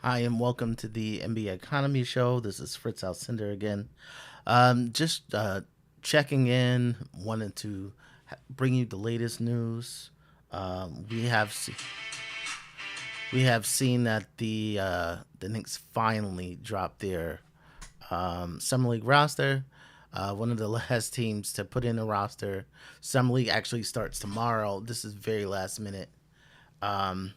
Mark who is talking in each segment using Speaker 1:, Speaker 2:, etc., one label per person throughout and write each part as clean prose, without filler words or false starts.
Speaker 1: Hi, and welcome to the NBA Economy Show. This is Fritz Alcindor again. Just checking in, wanted to bring you the latest news. We have we have seen that the Knicks finally dropped their summer league roster. One of the last teams to put in a roster. Summer league actually starts tomorrow. This is very last minute. Um,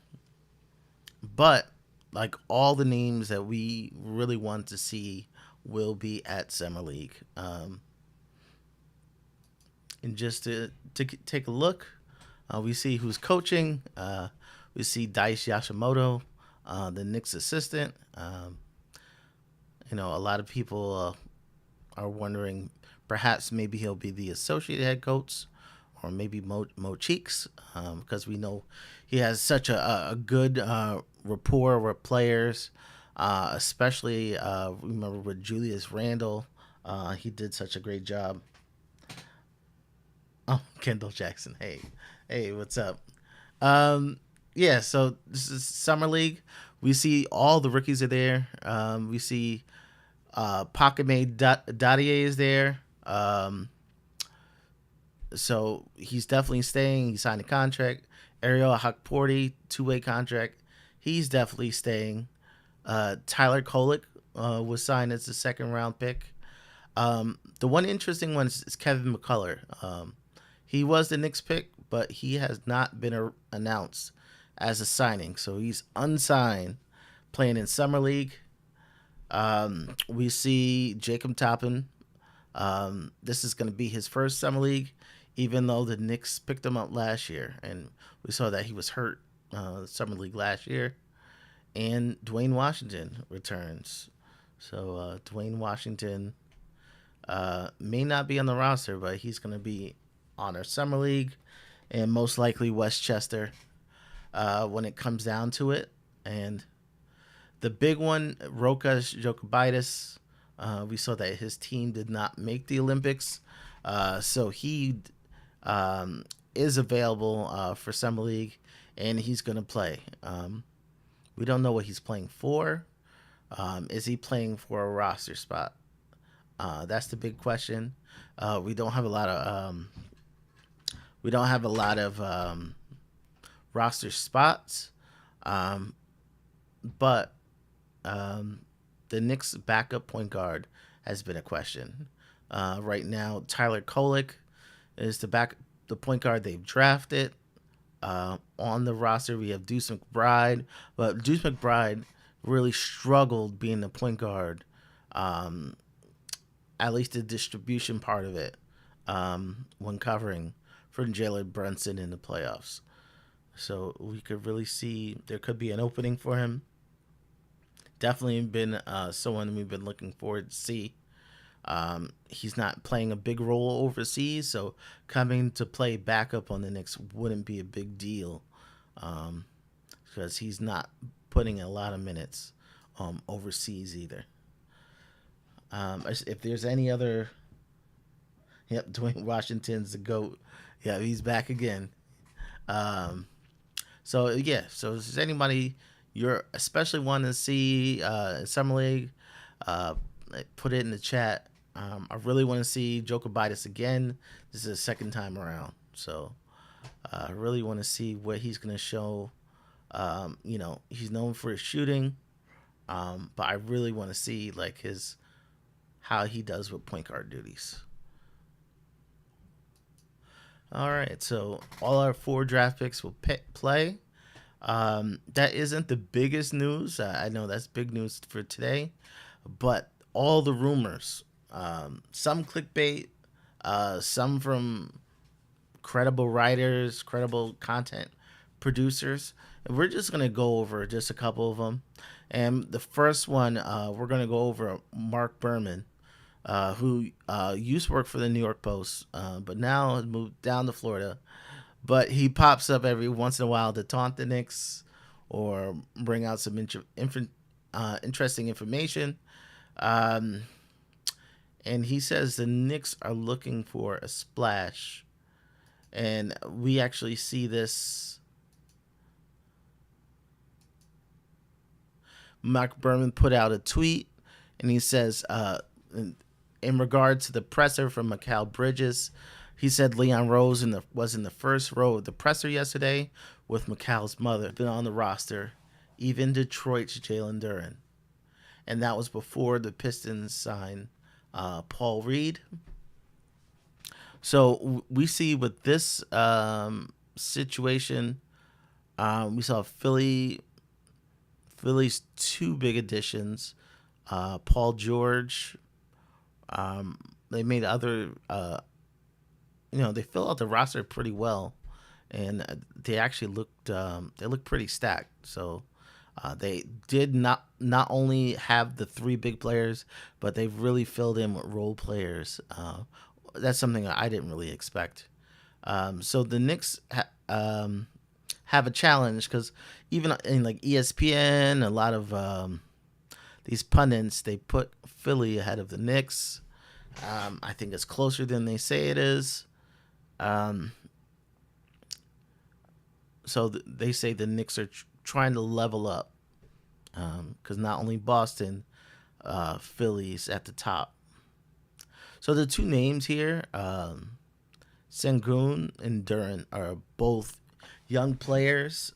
Speaker 1: But like all the names that we really want to see will be at Summer League. And just to take a look, we see who's coaching. We see Dice Yashimoto, the Knicks assistant. A lot of people are wondering perhaps maybe he'll be the associate head coach or maybe Mo Cheeks because we know he has such a good rapport with players, especially remember with Julius Randle. He did such a great job. Oh, Kendall Jackson. Hey, what's up? Um, yeah, so this is Summer League. We see all the rookies are there. We see Pakame Dadier is there. So he's definitely staying. He signed a contract. Ariel Hakporti, two-way contract. He's definitely staying. Tyler Kolek was signed as the second round pick. The one interesting one is Kevin McCullough. He was the Knicks pick, but he has not been announced as a signing. So he's unsigned, playing in Summer League. We see Jacob Toppin. This is going to be his first Summer League, even though the Knicks picked him up last year. And we saw that he was hurt Summer League last year. And Dwayne Washington returns. So Dwayne Washington may not be on the roster, but he's going to be on our Summer League and most likely Westchester when it comes down to it. And the big one, Rokas Jokovitis, we saw that his team did not make the Olympics. So he is available for Summer League and he's going to play. We don't know what he's playing for. Is he playing for a roster spot? That's the big question. We don't have a lot of roster spots, um, but the Knicks' backup point guard has been a question. Right now, Tyler Kolek is the point guard they've drafted. On the roster, we have Deuce McBride, but Deuce McBride really struggled being the point guard. Um, at least the distribution part of it when covering for Jalen Brunson in the playoffs. So we could really see there could be an opening for him. Definitely been someone we've been looking forward to see. He's not playing a big role overseas, so coming to play backup on the Knicks wouldn't be a big deal because he's not putting a lot of minutes overseas either. If there's any other, yep, Dwayne Washington's the goat. Yeah, he's back again. Um, so yeah, so if there's anybody you're especially wanting to see in Summer League, uh, put it in the chat. I really want to see Joker Bidas again. This is the second time around, so I really want to see what he's going to show. He's known for his shooting, but I really want to see like his how he does with point guard duties. All right, so all our four draft picks will play. That isn't the biggest news. I know that's big news for today, but all the rumors, some clickbait, some from credible writers, credible content producers. And we're just gonna go over just a couple of them. And the first one, we're gonna go over Mark Berman, who used to work for the New York Post, but now has moved down to Florida. But he pops up every once in a while to taunt the Knicks or bring out some interesting information. Um, and he says the Knicks are looking for a splash. And we actually see this. Mark Berman put out a tweet, and he says, in regard to the presser from Mikal Bridges, he said Leon Rose was in the first row of the presser yesterday with Mikal's mother. Been on the roster, even Detroit's Jalen Duren. And that was before the Pistons signed Paul Reed. So we see with this situation, we saw Philly's two big additions. Paul George. They made other, they fill out the roster pretty well, and they actually looked pretty stacked. So they did not only have the three big players, but they've really filled in with role players. That's something I didn't really expect. So the Knicks have a challenge because even in like ESPN, a lot of these pundits, they put Philly ahead of the Knicks. I think it's closer than they say it is. So they say the Knicks are trying to level up because not only Boston, Philly's at the top. So the two names here, Sengun and Duren, are both young players,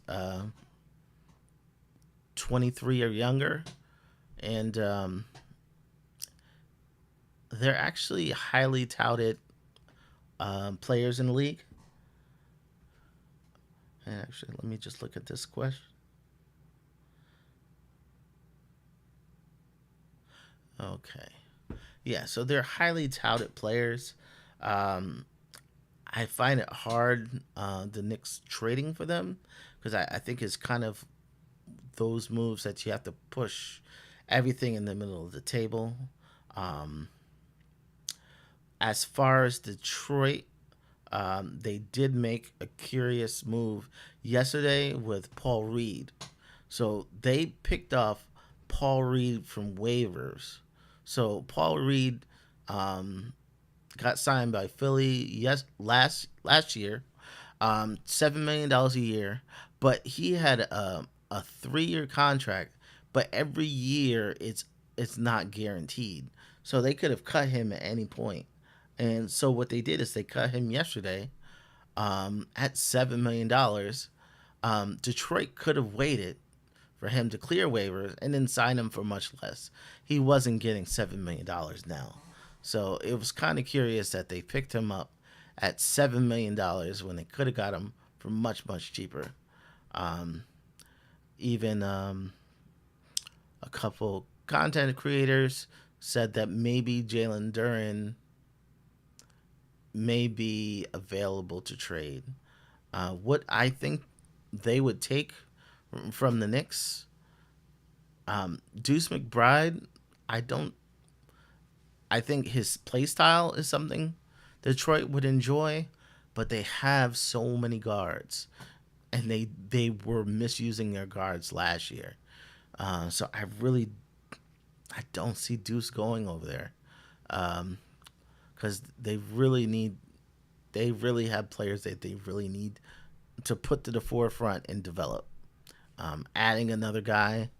Speaker 1: 23 or younger, and they're actually highly touted players in the league. And actually, let me just look at this question. Okay. Yeah, so they're highly touted players. I find it hard, the Knicks trading for them, because I think it's kind of those moves that you have to push everything in the middle of the table. As far as Detroit, they did make a curious move yesterday with Paul Reed. So they picked off Paul Reed from waivers. So Paul Reed got signed by Philly last year, $7 million a year, but he had a 3-year contract, but every year it's not guaranteed. So they could have cut him at any point. And so what they did is they cut him yesterday at $7 million. Detroit could have waited for him to clear waivers and then sign him for much less. He wasn't getting $7 million now. So it was kind of curious that they picked him up at $7 million when they could have got him for much, much cheaper. Even a couple content creators said that maybe Jalen Duren may be available to trade. What I think they would take from the Knicks, Deuce McBride, I think his play style is something Detroit would enjoy, but they have so many guards, and they were misusing their guards last year. So I don't see Deuce going over there, because they really have players that they really need to put to the forefront and develop. Adding another guy,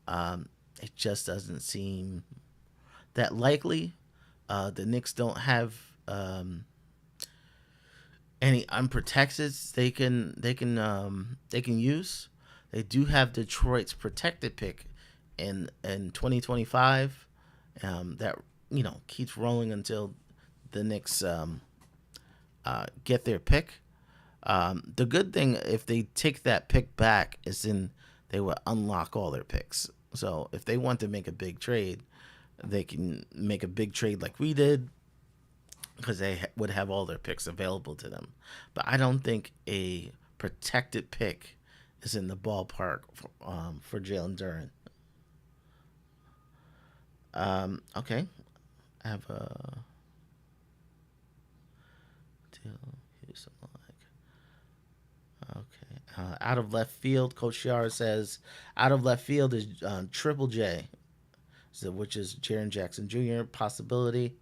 Speaker 1: it just doesn't seem that likely. The Knicks don't have any unprotecteds they can use. They do have Detroit's protected pick in 2025, that keeps rolling until the Knicks get their pick. The good thing, if they take that pick back, is then they will unlock all their picks. So if they want to make a big trade, they can make a big trade like we did, because they would have all their picks available to them. But I don't think a protected pick is in the ballpark for Jalen Duren. Okay. I have a deal. Here's something like. Okay. Out of left field, Coach Shiara says out of left field is Triple J, which is Jaren Jackson Jr. possibility.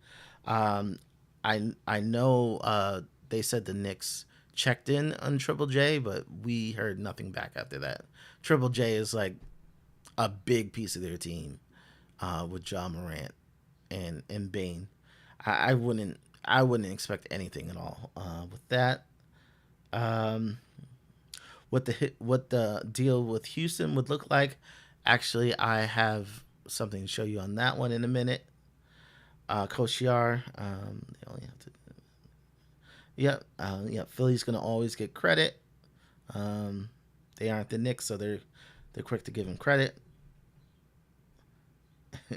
Speaker 1: I know they said the Knicks checked in on Triple J, but we heard nothing back after that. Triple J is like a big piece of their team with John Morant and Bane. I wouldn't expect anything at all with that. Um, what the deal with Houston would look like? Actually, I have something to show you on that one in a minute. Coach Yar, they only have to. Yep, yep. Philly's gonna always get credit. Um, they aren't the Knicks, so they're quick to give him credit.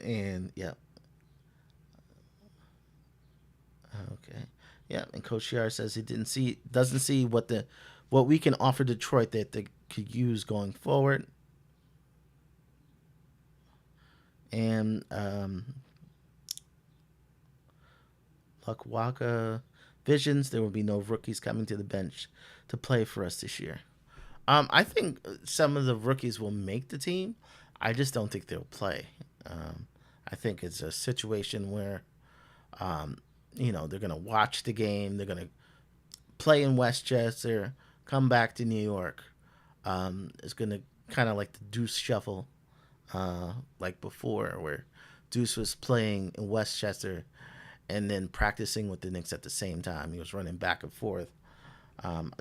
Speaker 1: And yeah, okay, yeah. And Coach Yar says he doesn't see what we can offer Detroit that they could use going forward. And Lukwaka Visions, there will be no rookies coming to the bench to play for us this year. I think some of the rookies will make the team. I just don't think they'll play. I think it's a situation where, um, they're going to watch the game. They're going to play in Westchester, come back to New York. It's going to kind of like the Deuce Shuffle, like before, where Deuce was playing in Westchester and then practicing with the Knicks at the same time. He was running back and forth.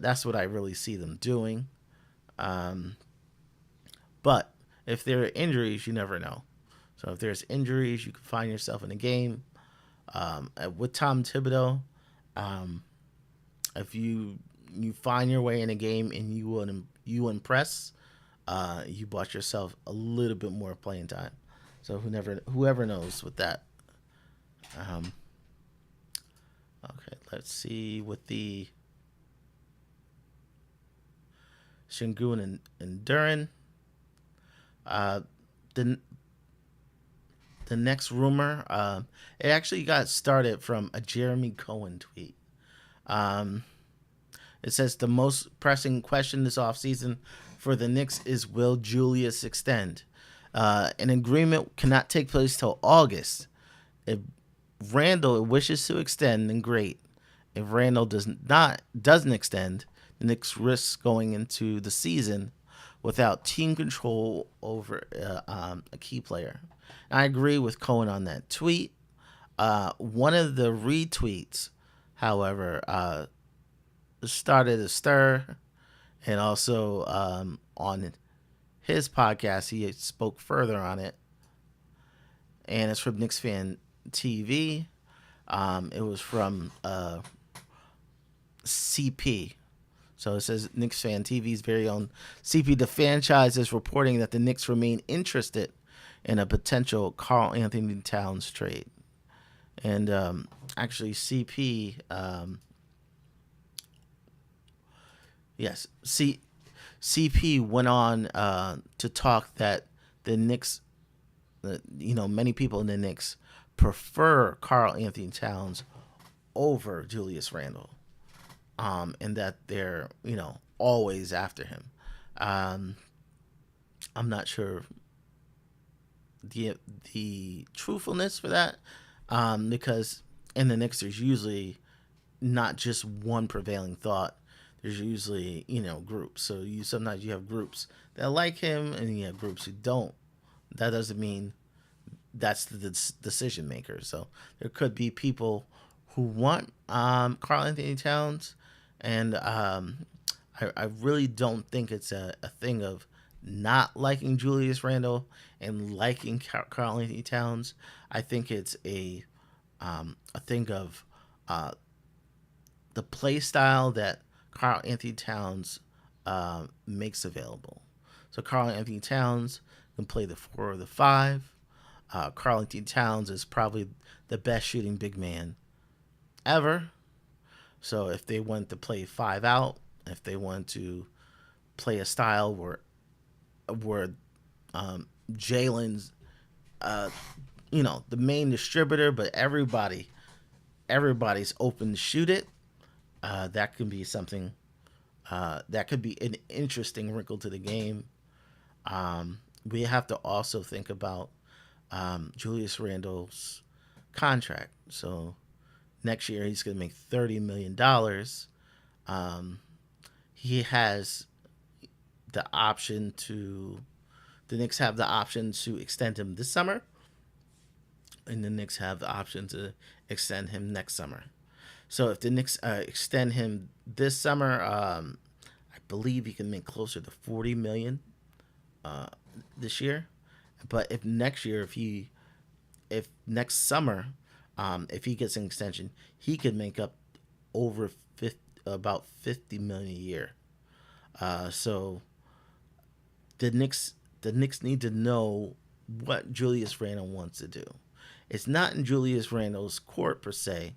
Speaker 1: That's what I really see them doing. Um, but if there are injuries, you never know. So if there's injuries, you can find yourself in a game. With Tom Thibodeau, um, if you find your way in a game and you impress, you bought yourself a little bit more playing time. So whoever knows with that. Um, okay, let's see with the Shingun and Duran. Uh, the the next rumor, it actually got started from a Jeremy Cohen tweet. Um, it says the most pressing question this offseason for the Knicks is will Julius extend? An agreement cannot take place till August. If Randall wishes to extend, then great. If Randall doesn't extend, the Knicks risk going into the season without team control over a key player. And I agree with Cohen on that tweet. One of the retweets, however, started a stir, and also on his podcast, he spoke further on it, and it's from Knicks Fan TV. It was from CP. So it says Knicks Fan TV's very own CP. The franchise is reporting that the Knicks remain interested in a potential Karl Anthony Towns trade. And actually, CP, yes, CP went on to talk that the Knicks, many people in the Knicks prefer Karl Anthony Towns over Julius Randle, and that they're always after him. Um, I'm not sure the truthfulness for that, because in the Knicks there's usually not just one prevailing thought. There's usually groups. So sometimes you have groups that like him, and you have groups who don't. That doesn't mean that's the decision maker. So there could be people who want Karl Anthony Towns, and I really don't think it's a thing of not liking Julius Randle and liking Karl Anthony Towns. I think it's a thing of the play style that Karl Anthony Towns makes available. So Karl Anthony Towns can play the 4 or the 5. Karl Anthony Towns is probably the best shooting big man ever. So if they want to play 5 out, if they want to play a style where Jalen's the main distributor, but everybody's open to shoot it. That can be something that could be an interesting wrinkle to the game. We have to also think about Julius Randle's contract. So next year he's going to make $30 million. He has the option to The Knicks have the option to extend him this summer, and the Knicks have the option to extend him next summer. So if the Knicks extend him this summer, I believe he can make closer to 40 million this year. But if next year, if next summer, if he gets an extension, he could make up over 50, about 50 million a year. So the Knicks need to know what Julius Randle wants to do. It's not in Julius Randle's court per se,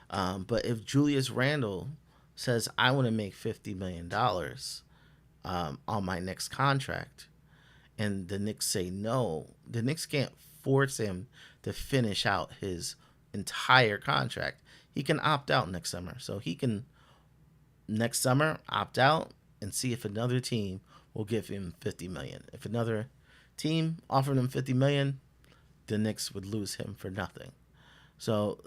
Speaker 1: but if Julius Randle says I want to make $50 million on my next contract, and the Knicks say no, the Knicks can't force him to finish out his entire contract. He can opt out next summer, so he can next summer opt out and see if another team will give him 50 million. If another team offered him 50 million, the Knicks would lose him for nothing. So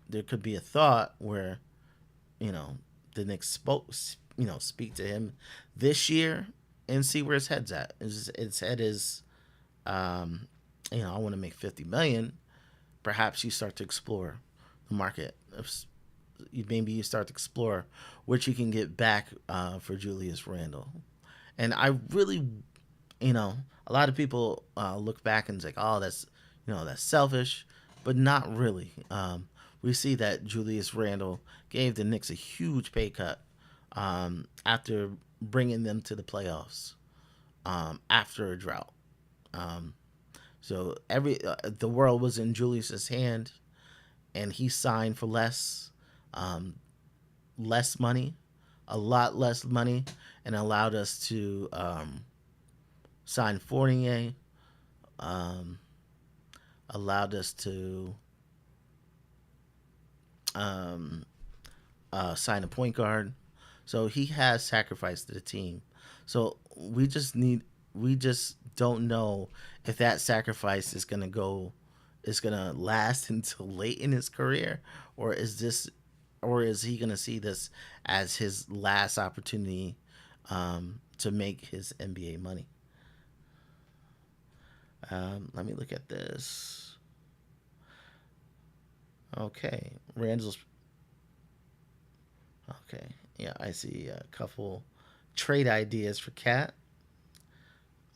Speaker 1: there could be a thought where, you know, the Knicks speak to him this year and see where his head's at. His head is, I want to make 50 million. Perhaps you start to explore the market. Maybe you start to explore what you can get back for Julius Randle. And I really, a lot of people look back and say, "Oh, that's selfish," but not really. We see that Julius Randle gave the Knicks a huge pay cut after bringing them to the playoffs after a drought. So the world was in Julius's hand, and he signed for less money, a lot less money, and allowed us to sign Fournier, allowed us to sign a point guard. So he has sacrificed to the team. So we just don't know if that sacrifice is gonna last until late in his career, or is he gonna see this as his last opportunity to make his NBA money? Let me look at this. Okay, Randall's. Okay, yeah, I see a couple trade ideas for Cat.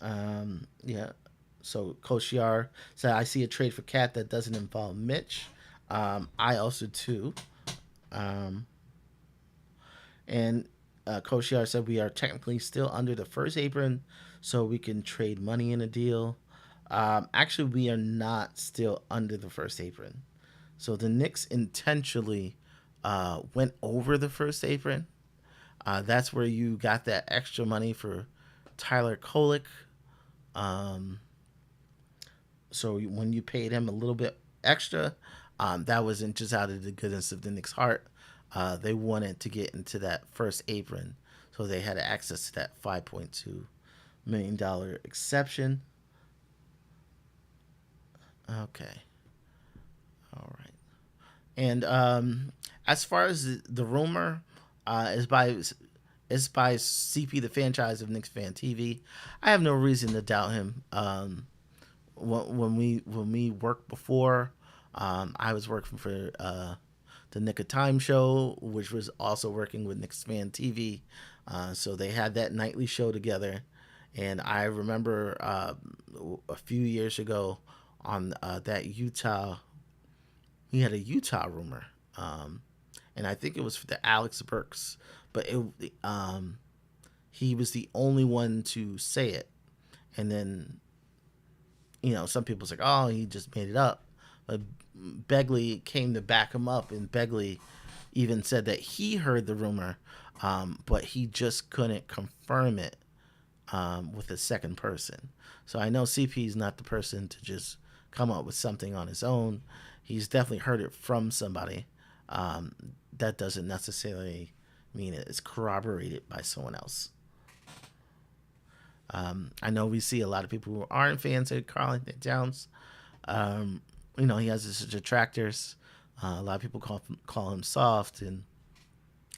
Speaker 1: Yeah, so Koshiar said, I see a trade for Cat that doesn't involve Mitch. I also too. And Koshiar said, we are technically still under the first apron, so we can trade money in a deal. Actually, we are not still under the first apron. So the Knicks intentionally went over the first apron. That's where you got that extra money for Tyler Kolek. So when you paid him a little bit extra, that wasn't just out of the goodness of the Knicks' heart. They wanted to get into that first apron, so they had access to that $5.2 million exception. Okay. All right. And as far as the rumor, is by CP, the franchise of Knicks Fan TV. I have no reason to doubt him. When we worked before, I was working for the Nick of Time show, which was also working with Knicks Fan TV. So they had that nightly show together, and I remember a few years ago on that Utah. He had a Utah rumor, and I think it was for the Alex Burks, but he was the only one to say it. And then, some people's like, oh, he just made it up. But Begley came to back him up, and Begley even said that he heard the rumor, but he just couldn't confirm it with a second person. So I know CP is not the person to just come up with something on his own. He's definitely heard it from somebody. That doesn't necessarily mean it's corroborated by someone else. I know we see a lot of people who aren't fans of Karl-Anthony Towns. He has his detractors. A lot of people call him soft, and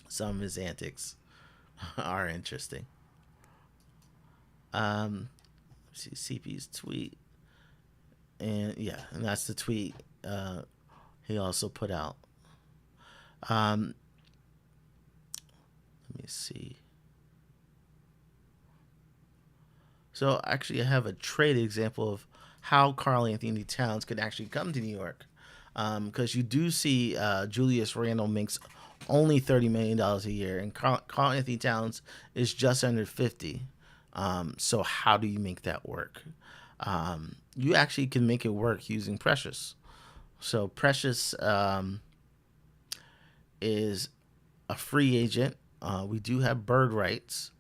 Speaker 1: some of his antics are interesting. see CP's tweet, and yeah, and that's the tweet he also put out. Um, let me see. So actually, I have a trade example of how Karl Anthony Towns could actually come to New York, because you do see Julius Randle makes only $30 million a year, and Karl Anthony Towns is just under 50. So how do you make that work? You actually can make it work using Precious. So Precious is a free agent. We do have bird rights.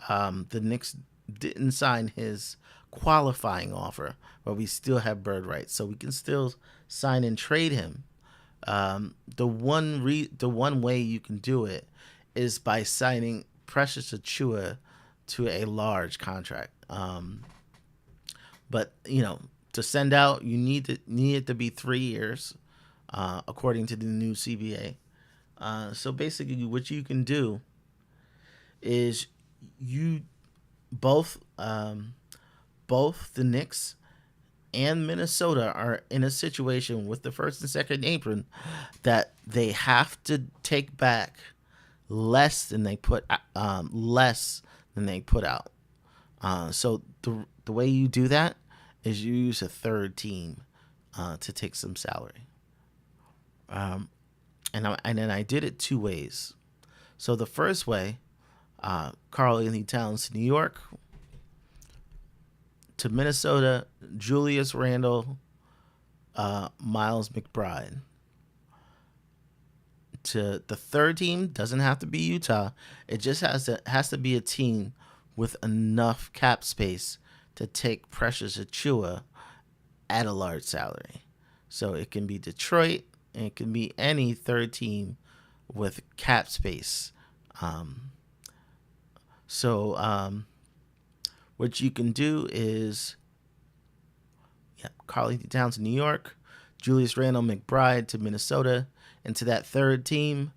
Speaker 1: The Knicks didn't sign his qualifying offer, but we still have bird rights, so we can still sign and trade him. The one way you can do it is by signing Precious Achua to a large contract. But to send out, you need it to be 3 years, according to the new CBA. So basically, what you can do is you both both the Knicks and Minnesota are in a situation with the first and second apron that they have to take back less than they put out. So the way you do that is you use a third team to take some salary. And then I did it two ways. So the first way, Karl Anthony Towns to New York, to Minnesota, Julius Randle, Miles McBride. To the third team, doesn't have to be Utah. It just has to be a team with enough cap space to take Precious Achua at a large salary. So it can be Detroit, and it can be any third team with cap space. What you can do is, Karl Anthony Towns to New York, Julius Randle McBride to Minnesota, and to that third team,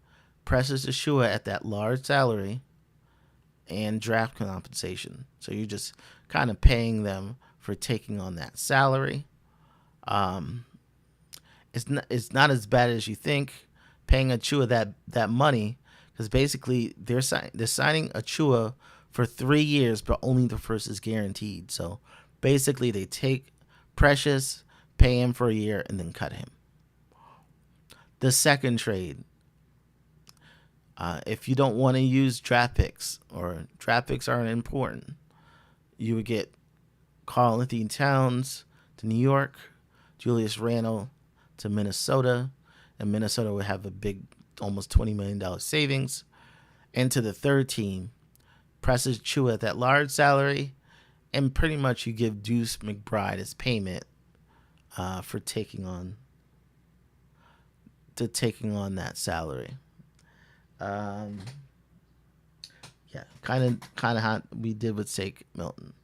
Speaker 1: Precious Achua at that large salary and draft compensation. So you're just kind of paying them for taking on that salary. It's not as bad as you think, paying Achua that money, because basically they're signing Achua for 3 years, but only the first is guaranteed. So basically, they take Precious, pay him for a year, and then cut him. The second trade, if you don't want to use draft picks, or draft picks aren't important, you would get Karl Anthony Towns to New York, Julius Randle to Minnesota, and Minnesota would have a big, almost $20 million savings. And to the third team, Precious Achua at that large salary, and pretty much you give Deuce McBride his payment for taking on that salary. Kind of how we did with Sake Milton.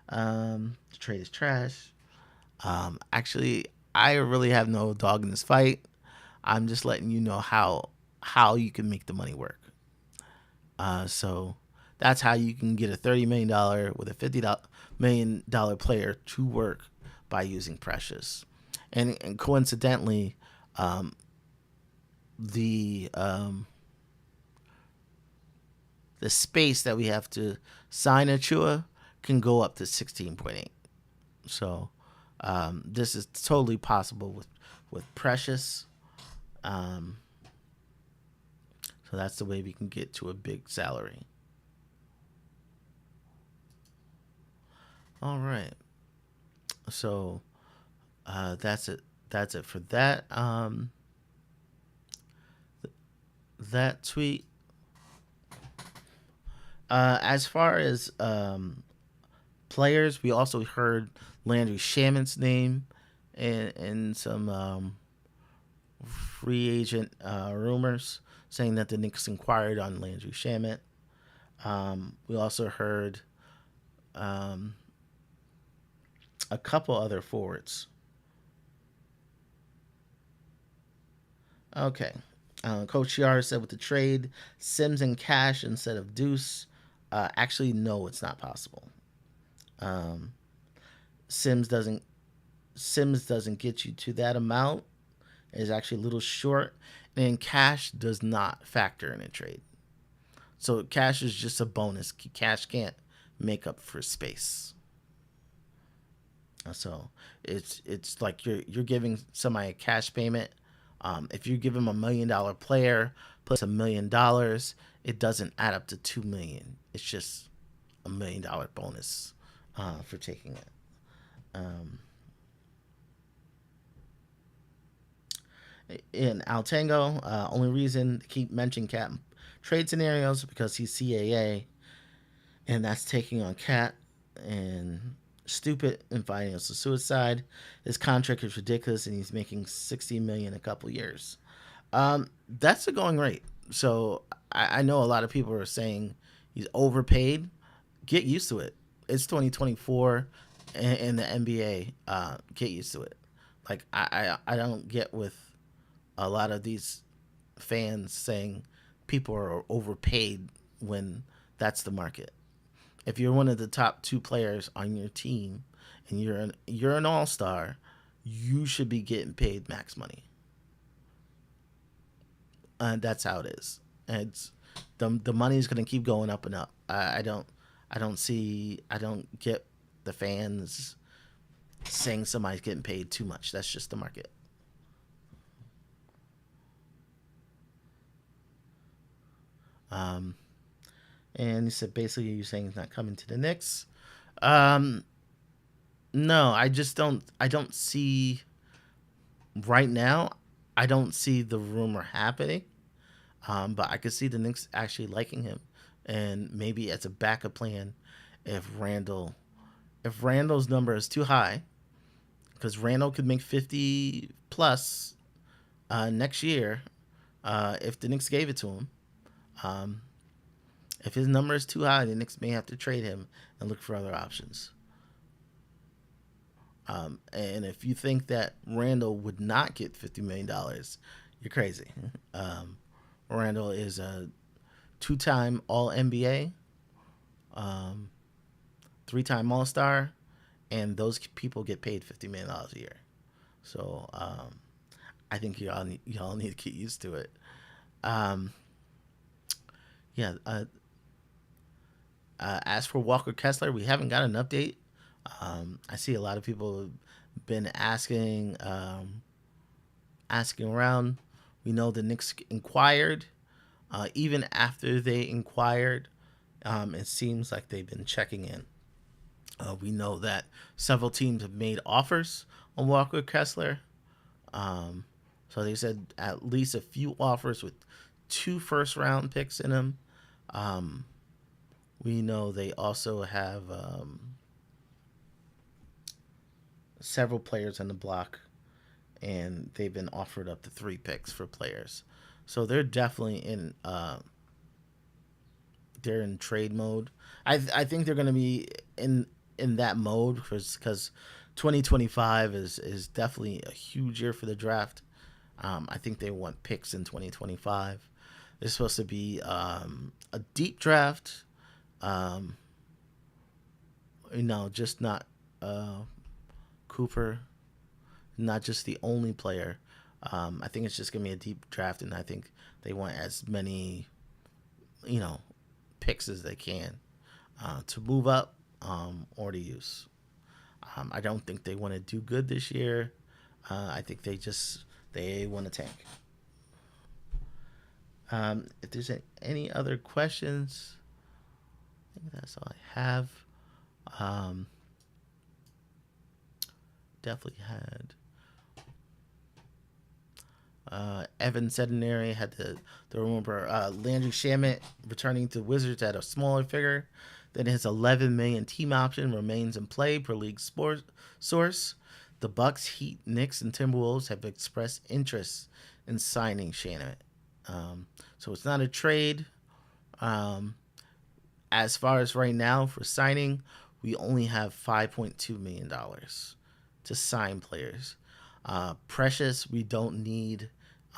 Speaker 1: The trade is trash. Actually, I really have no dog in this fight. I'm just letting you know how you can make the money work. So that's how you can get a $30 million with a $50 million player to work, by using Precious. And coincidentally, the space that we have to sign Achua can go up to 16.8. So this is totally possible with Precious. So that's the way we can get to a big salary. All right. So that's it. That's it for that. That tweet. As far as players, we also heard Landry Shaman's name and some free agent rumors saying that the Knicks inquired on Landry Shaman. We also heard a couple other forwards. Okay. Coach Chiara said with the trade, Sims and Cash instead of Deuce. Actually, no, it's not possible. Sims doesn't Sims doesn't get you to that amount. It's actually a little short, and cash does not factor in a trade. So cash is just a bonus. Cash can't make up for space. So it's like you're giving somebody a cash payment. If you give them $1 million player plus $1 million, it doesn't add up to 2 million. It's just $1 million bonus for taking it. Um, in Altango, only reason to keep mentioning Cat trade scenarios because he's CAA, and that's taking on Cat and stupid and financial suicide. His contract is ridiculous, and he's making 60 million a couple years. That's the going rate. So I know a lot of people are saying he's overpaid. Get used to it. It's 2024 in the NBA. Get used to it. Like I don't get with a lot of these fans saying people are overpaid when that's the market. If you're one of the top two players on your team and you're an all-star, you should be getting paid max money. And that's how it is. And it's the money is going to keep going up and up. I don't get the fans saying somebody's getting paid too much. That's just the market. Um, and he said basically you're saying he's not coming to the Knicks. Um, no, I just don't. I don't see right now. I don't see the rumor happening. But I could see the Knicks actually liking him, and maybe as a backup plan, if Randall, if Randall's number is too high, because Randall could make 50 plus next year, if the Knicks gave it to him. Um, if his number is too high, the Knicks may have to trade him and look for other options. And if you think that Randall would not get $50 million, you're crazy. Um, Randall is a two-time All NBA, um, three-time All Star, and those people get paid $50 million a year. So I think y'all need to get used to it. Um, yeah. As for Walker Kessler, we haven't got an update. I see a lot of people have been asking around. We know the Knicks inquired. Even after they inquired, it seems like they've been checking in. We know that several teams have made offers on Walker Kessler. Um, so they said at least a few offers with two first round picks in them. Um, we know they also have several players on the block, and they've been offered up to three picks for players. So they're definitely in they're in trade mode. I think they're going to be in that mode because 2025 is definitely a huge year for the draft. I think they want picks in 2025. It's supposed to be a deep draft. Um, just not Cooper, not just the only player. I think it's just gonna be a deep draft, and I think they want as many, you know, picks as they can to move up or to use. I don't think they want to do good this year. I think they want to tank. If there's any other questions, I think that's all I have. Um, definitely had Evan Sedentary had the rumor Landry Shamet returning to Wizards at a smaller figure. Then his 11 million team option remains in play per league sports source. The Bucks, Heat, Knicks, and Timberwolves have expressed interest in signing Shamet. So it's not a trade. Um, as far as right now for signing, we only have $5.2 million to sign players. Precious, we don't need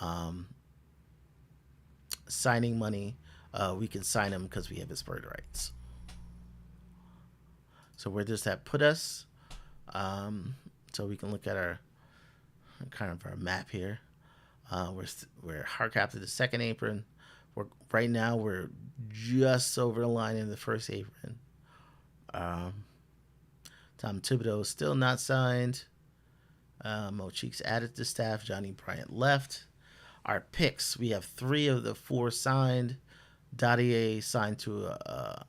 Speaker 1: um, signing money. We can sign him because we have his bird rights. So where does that put us? Um, so we can look at our kind of our map here. We're hard capped to the second apron. Right now we're just over the line in the first apron. Um, Tom Thibodeau is still not signed. Mo Cheeks added to staff. Johnny Bryant left. Our picks, we have 3 of the 4 signed. Dadier signed to an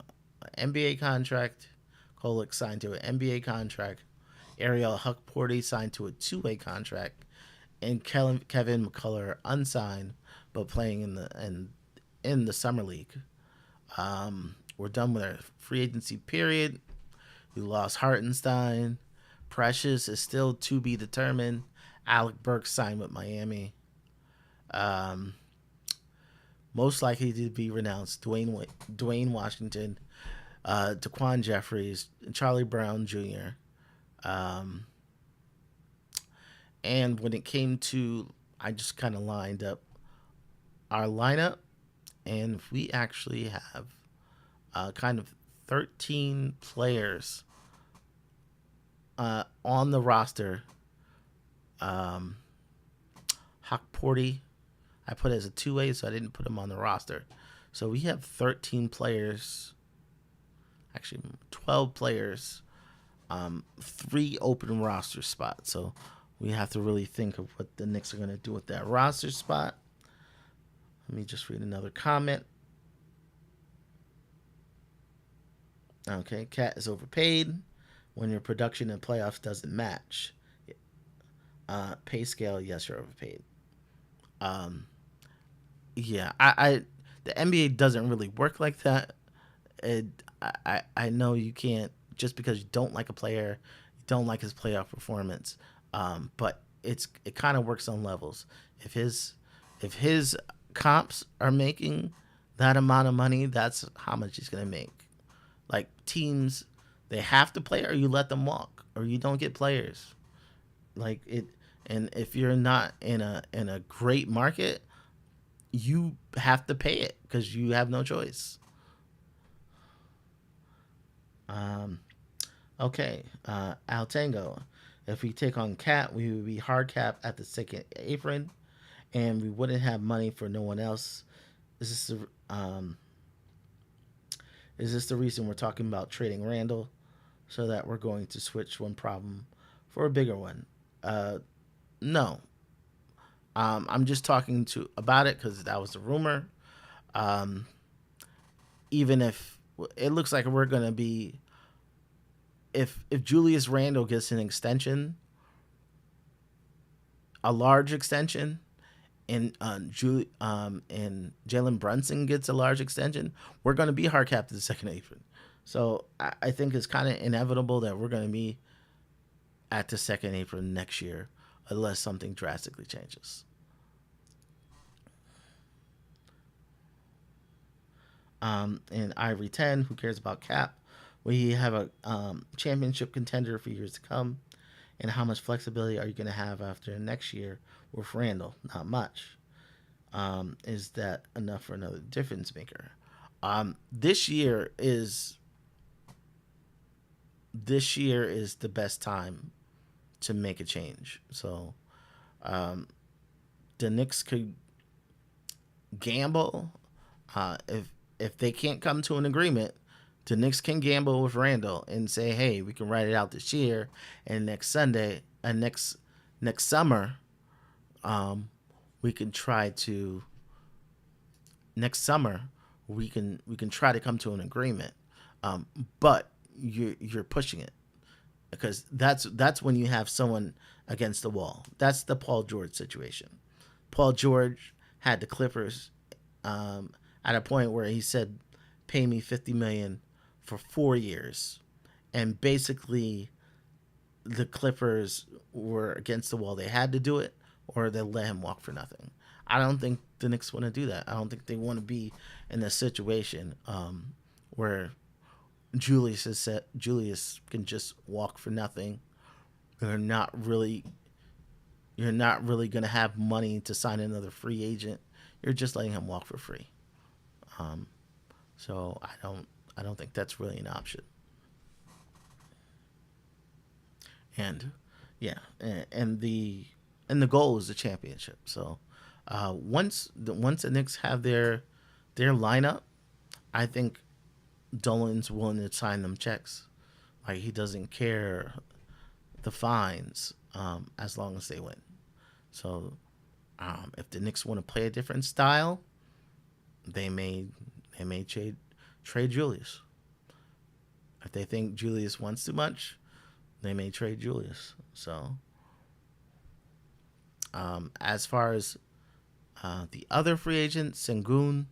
Speaker 1: NBA contract. Kolek signed to an NBA contract. Ariel Huckporty signed to a 2-way contract. And Kevin McCullough unsigned, but playing in the summer league. We're done with our free agency period. We lost Hartenstein. Precious is still to be determined. Alec Burks signed with Miami. Um, Most likely to be renounced: Dwayne Washington, Daquan Jeffries, Charlie Brown Jr. Um, and when it came to, I just kind of lined up our lineup, and we actually have kind of 13 players on the roster. Um, Porty, I put as a 2-way, so I didn't put him on the roster. So we have 13 players, actually 12 players, 3 open roster spots. So we have to really think of what the Knicks are going to do with that roster spot. Let me just read another comment. Okay, Cat is overpaid when your production in playoffs doesn't match. Pay scale, yes, you're overpaid. Um, yeah, the NBA doesn't really work like that. It, I know you can't, just because you don't like a player, you don't like his playoff performance. But it kind of works on levels. If his comps are making that amount of money, that's how much he's gonna make. Like teams, they have to play, or you let them walk, or you don't get players. Like it, and if you're not in a great market, you have to pay it because you have no choice. Um, okay, Al Tango. If we take on Cat, we would be hard cap at the second apron, and we wouldn't have money for no one else. Is this is this the reason we're talking about trading Randall, so that we're going to switch one problem for a bigger one? No. I'm just talking to about it because that was a rumor. Um, Even if it looks like we're gonna be, if Julius Randle gets an extension, a large extension, and Jalen Brunson gets a large extension, we're gonna be hard capped to the second apron. So I think it's kind of inevitable that we're gonna be at the second apron next year, unless something drastically changes. And Ivory 10, who cares about Cap? We have a championship contender for years to come. And how much flexibility are you going to have after next year with Randall? Not much. Is that enough for another difference maker? This year is the best time to make a change. So um, the Knicks could gamble. If they can't come to an agreement, the Knicks can gamble with Randall and say, "Hey, we can write it out this year, and next Sunday and next summer, um, we can try to next summer we can try to come to an agreement." Um, but you're pushing it, because that's when you have someone against the wall. That's the Paul George situation. Paul George had the Clippers at a point where he said, "Pay me 50 million for 4 years," and basically the Clippers were against the wall. They had to do it, or they let him walk for nothing. I don't think the Knicks want to do that. I don't think they want to be in a situation where Julius can just walk for nothing. You're not really you're not really going to have money to sign another free agent. You're just letting him walk for free. Um, so I don't think that's really an option. and yeah, and the goal is the championship. So once the Knicks have their lineup, I think Dolan's willing to sign them checks. Like he doesn't care the fines, as long as they win. So if the Knicks want to play a different style, they may trade Julius. If they think Julius wants too much, they may trade Julius. So as far as the other free agent, Sengun,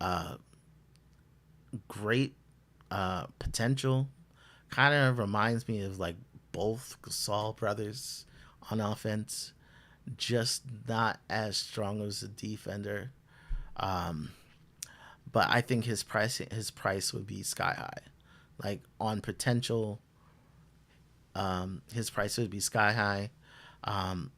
Speaker 1: uh, great potential. Kind of reminds me of like both Gasol brothers on offense, just not as strong as a defender. Um, but I think his price would be sky high. Like on potential, his price would be sky high. Um,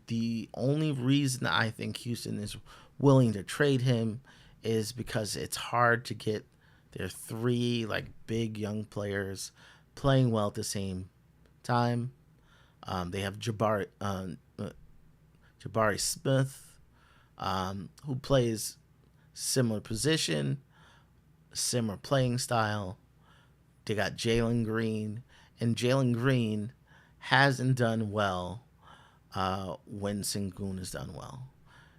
Speaker 1: the only reason I think Houston is willing to trade him is because it's hard to get their three like big young players playing well at the same time. They have Jabari Smith, who plays similar position, similar playing style. They got Jalen Green, and Jalen Green hasn't done well when Sengun has done well.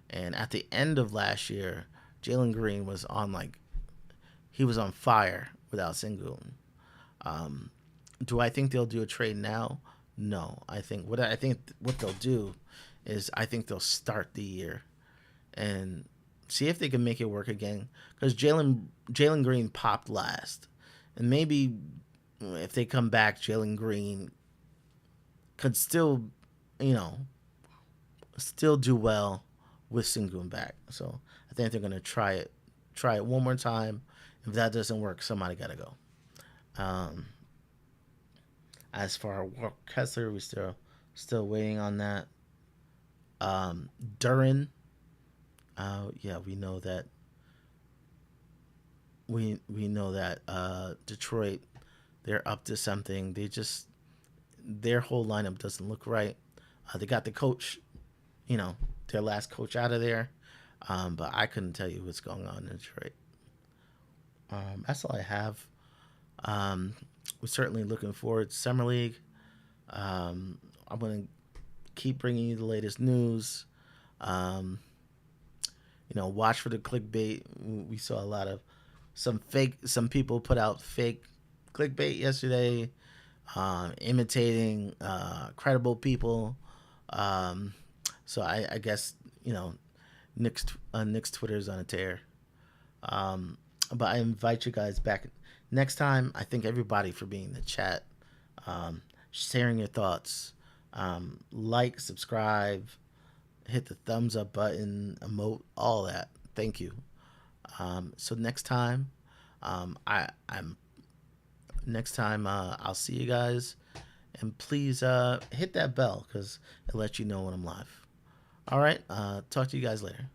Speaker 1: And at the end of last year, Jalen Green was on like he was on fire without Sengun. Um, do I think they'll do a trade now? No. I think what they'll do is I think they'll start the year and see if they can make it work again. Because Jalen Green popped last, and maybe if they come back, Jalen Green could still, you know, still do well with Sengun back. So I think they're gonna try it one more time. If that doesn't work, somebody gotta go. Um, as for Walker Kessler, we still waiting on that. Duran, yeah, we know that Detroit, they're up to something. Their whole lineup doesn't look right. They got the coach, you know, their last coach out of there, but I couldn't tell you what's going on in Detroit. That's all I have. Um, we're certainly looking forward to Summer League. I'm going to keep bringing you the latest news. Um, watch for the clickbait. We saw a lot of some people put out fake clickbait yesterday, imitating credible people. Um, so I guess Nick's Twitter's on a tear. Um, but I invite you guys back next time. I thank everybody for being in the chat, sharing your thoughts. Like, subscribe, hit the thumbs up button, emote, all that. Thank you. So next time, I'm next time I'll see you guys, and please hit that bell because it lets you know when I'm live. All right. Talk to you guys later.